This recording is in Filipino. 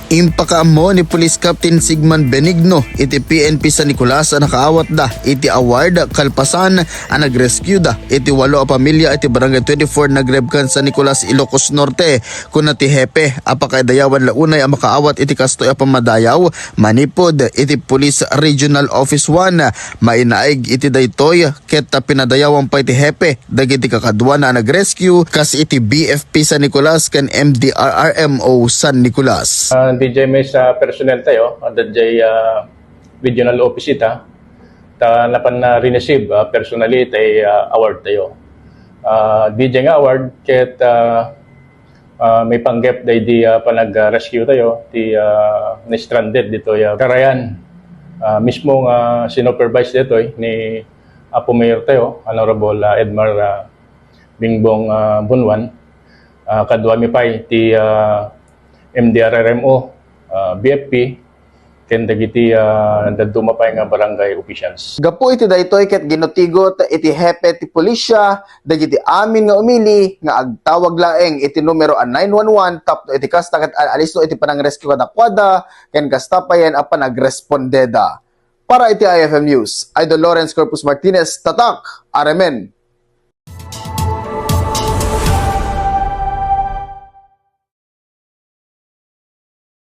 Impakaamo ni Police Captain Sigman Benigno iti PNP sa Nicolas ang nakaawat da iti award kalpasan ang nagrescue da iti 8 a pamilya iti barangay 24 nagrebkan sa Nicolas, Ilocos Norte kuna ti hepe apakadayawan launay ang makaawat iti kastoy a pamadayaw manipod iti Police Regional Office 1 mainaig iti daytoy ket pinadayawan pa iti hepe dagiti kakadwa na nagrescue kas iti BFP sa Nicolas ken MDRRMO San Nicolas. DJ may sa personnel tayo, DJ regional office ita, napan na rineceive personally tay award tayo. DJ nga award, ket may panggap day di panag-rescue tayo, ti na-stranded dito Karayan. Mismo nga sinupervise dito ni Apo Mayor tayo, Honorable Edmar Bingbong Bunwan, kadwa mi pay ti MDRRMO, BFP, ken dagiti daduma pay nga barangay officials. Gapo iti daytoy ket ginutigot iti hepe ti pulisya dagiti amin nga umili nga agtawag laeng iti numero 911 tapno iti kasta ket alisto iti panangrescue kadakwada ken kasta payen a panagrespondeda. Para iti IFM News, Idol Lawrence Corpus Martinez, Tatak, RMN.